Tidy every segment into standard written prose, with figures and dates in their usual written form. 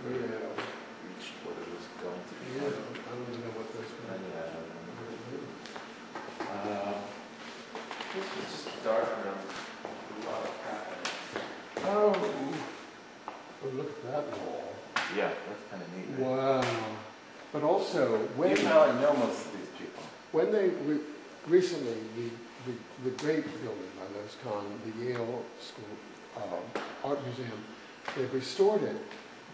could have reached what it was going to be. Yeah, I don't even know what this was. This was just dark around a lot of crap in it. Oh, look at that wall. Yeah, that's kind of neat. Right? Wow. But also, when you know most of these people. When they recently, the great building by those the Yale School Art Museum, they restored it.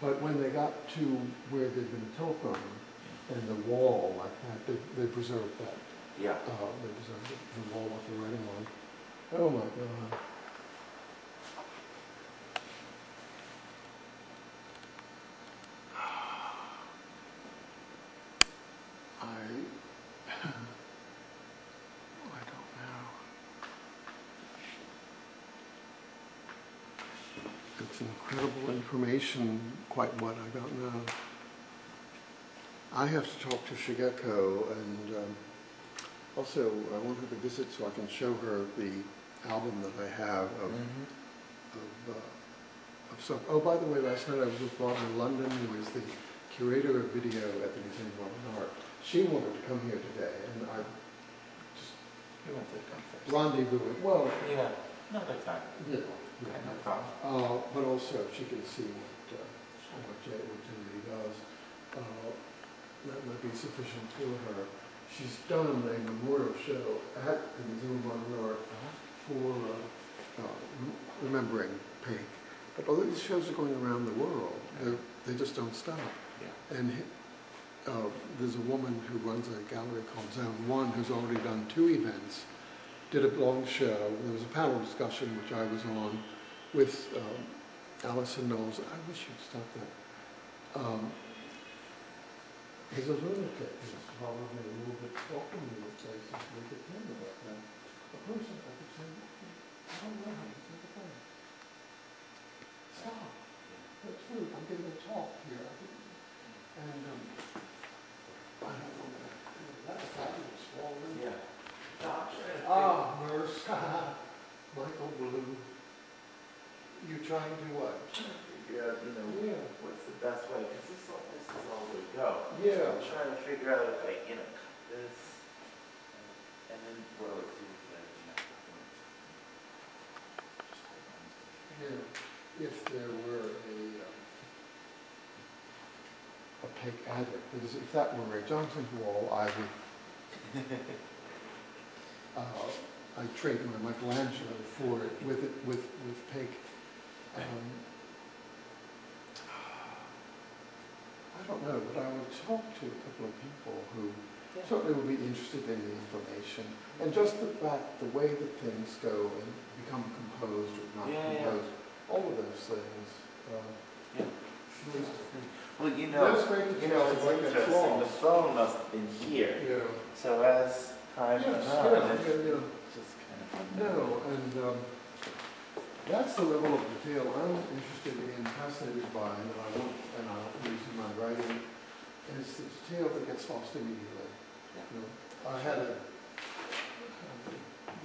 But when they got to where they'd been a telephone and the wall like that, they preserved that. Yeah. They preserved the wall with the writing on. Oh my God. I don't know. It's incredible information, quite what I don't know. I have to talk to Shigeko, and also I want her to visit so I can show her the album that I have of some. Oh, by the way, last night I was with Robin London, who is the curator of video at the Museum of Modern Art. She wanted to come here today, and I just You want to come first. rendezvous it. Well, yeah, another time. Yeah. No problem. But also she can see what Jamie does. That might be sufficient for her. She's done a memorial show at the Museum of Modern Art for remembering Paik. But all these shows are going around the world. They just don't stop. Yeah. And there's a woman who runs a gallery called Zone 1 who's already done 2 events. Did a long show. There was a panel discussion which I was on with Alison Knowles. I wish you'd stop that. He's a lunatic. He's probably a little bit talking to me places to make it him about that. A person I could say, I don't know how to say the thing. Stop. That's rude. I'm giving a talk here. And I don't know that. That's fabulous. Yeah. Nurse. Michael Blue. You trying to what? Trying to figure out, what's the best way, because this is all we go. Yeah. I'm trying to figure out if I, cut this, and then roll it to Yeah. If there were a Paik addict, because if that were Ray Johnson's wall, I would I traded my Michelangelo for it with Paik. I don't know, but I would talk to a couple of people who certainly would be interested in the information and just the fact, the way that things go and become composed or not composed, all of those things. Well, it's interesting. The phone must have been here. Yeah. So as time went on, just kind of no, and that's the level of detail I'm interested in, fascinated by, and I'll use in my writing, is the detail that gets lost immediately. Yeah. I had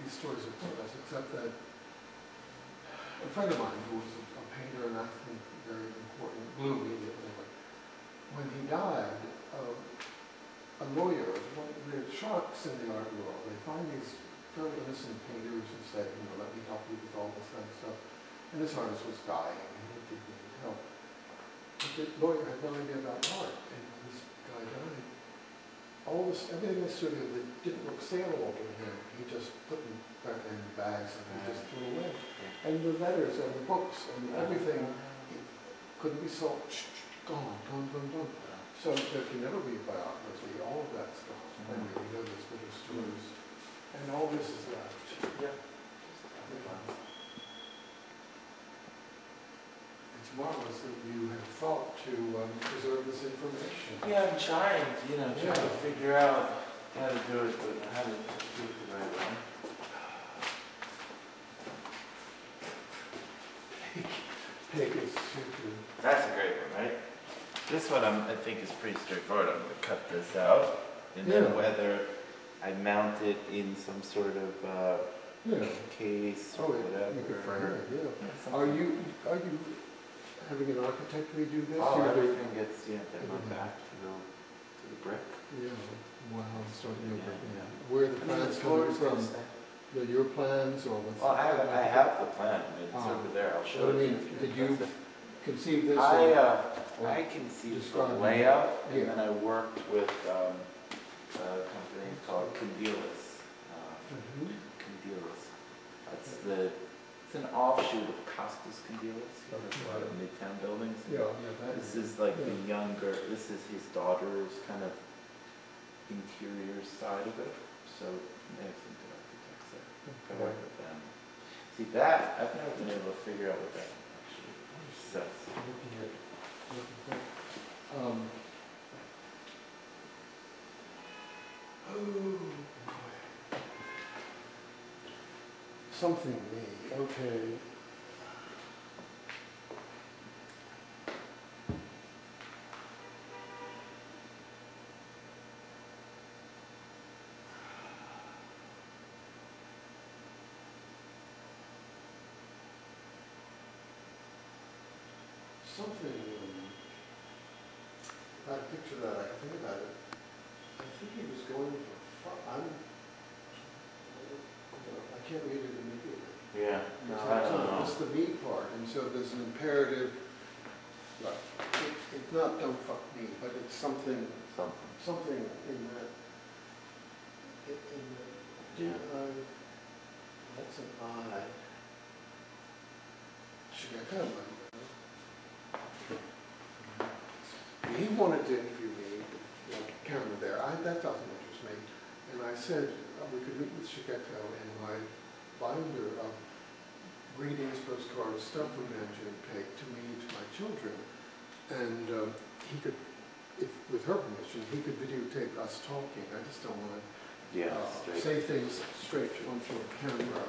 these stories of us, except that a friend of mine who was a painter and I think very important, blew immediately. When he died, a lawyer, there are sharks in the art world. They find these fairly innocent painters who say, let me help you with all this kind of stuff. And this artist was dying and he didn't need help. But the lawyer had no idea about art. And when this guy died, everything in the studio that didn't look saleable to him, he just put in bags and he just threw away. And the letters and the books and everything couldn't be sold. Gone. So there can never be a biography. All of that's gone. And we know these bitter stories. And all this is left. Yeah. It's marvelous that you have thought to preserve this information. Yeah, I'm trying, trying to figure out how to do it, but how to do it the right way. Paik is super. That's a great one, right? This one I think is pretty straightforward. I'm going to cut this out, and then whether I mount it in some sort of case or whatever. Are you having an architect redo this? Oh, everything gets, they're going back to the brick. Yeah, wow, starting over. Yeah. Where are the plans coming from? Your plans or what's? Well, I have the plan. I mean, it's over there. I'll show it to you. Did you conceive this? I conceived the layout, and then I worked with a company called Candelas. Candelas. It's an offshoot of Costas Candelas. He has a lot of Midtown buildings. Yeah, this is like the younger. This is his daughter's kind of interior side of it. So they have some good architects there. I work with them. See that? I've never been able to figure out what that actually says. Something me, okay. Something, I picture that, I think about it. I think he was going for, I can't read it immediately. Yeah, no, I don't know. It's the me part, and so there's an imperative, it's not don't fuck me, but it's something in that, that's an I. He wanted to interview me, camera there. That doesn't interest me. And I said we could meet with Shigeto in my binder of greetings, postcards, stuff from Nam-June Paik to me, to my children. And he could, with her permission, he could videotape us talking. I just don't want to say things straight onto a camera.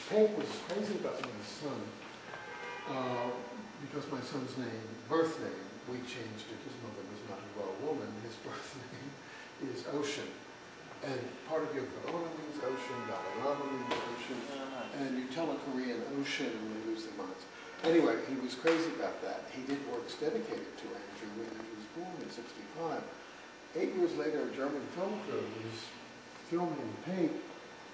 Paik was crazy about my son because my son's birth name, we changed it. His mother was not a raw woman. His birth name is Ocean. And part of Yoko Ono means ocean, Dalai means ocean. And you tell a Korean ocean and they lose their minds. Anyway, he was crazy about that. He did works dedicated to Andrew when he was born in '65. 8 years later, a German film crew was filming Paik,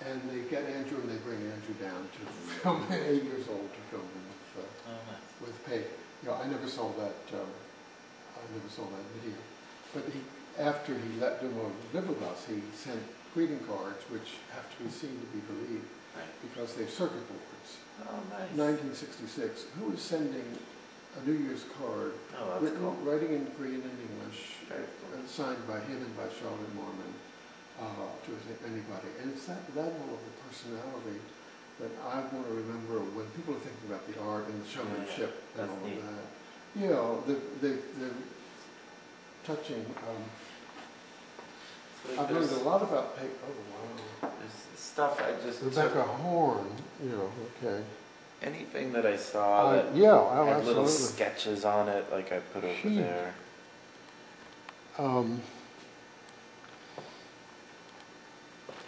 and they get Andrew and they bring Andrew down to film 8 years old to film him with Paik. I never saw that. I never saw that video. But after he let him live with us, he sent greeting cards, which have to be seen to be believed, because they're circuit boards. Oh, nice. 1966. Who was sending a New Year's card, writing in Korean and English, signed by him and by Charlotte Mormon, to anybody? And it's that level of the personality that I want to remember when people are thinking about the art and the showmanship and all of that. The touching. I've learned a lot about Paik. Oh, wow. There's stuff I just Rebecca Horn, okay. Anything that I saw that had little sketches on it, like I put over there.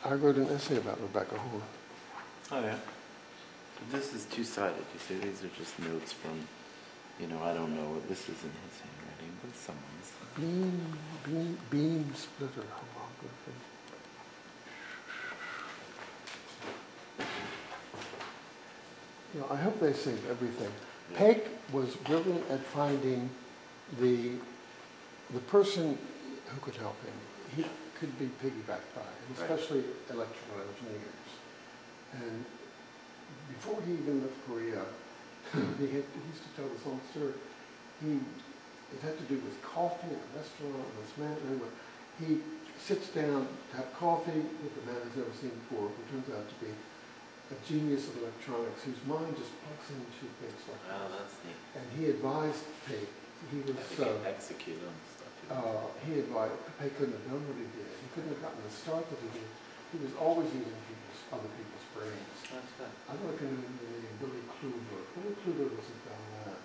I wrote an essay about Rebecca Horn. Oh, yeah. So this is two-sided. You see, these are just notes from, I don't know. This isn't his handwriting, but someone's. Beam splitter homography. I hope they sing everything. Yeah. Paik was brilliant at finding the person who could help him. He could be piggybacked by, and especially electrical engineers. And before he even left Korea, he used to tell this whole story. It had to do with coffee in a restaurant with this man. Anyway, he sits down to have coffee with the man he's never seen before, who turns out to be a genius of electronics whose mind just plugs into things like that. Oh, that's neat. And he advised Paik. He was execute on stuff. He advised Paik couldn't have done what he did. He couldn't have gotten the start that he did. He was always using other people's brains. That's good. I don't know if you know the name Billy Kluver. Billy Kluver was a ballad.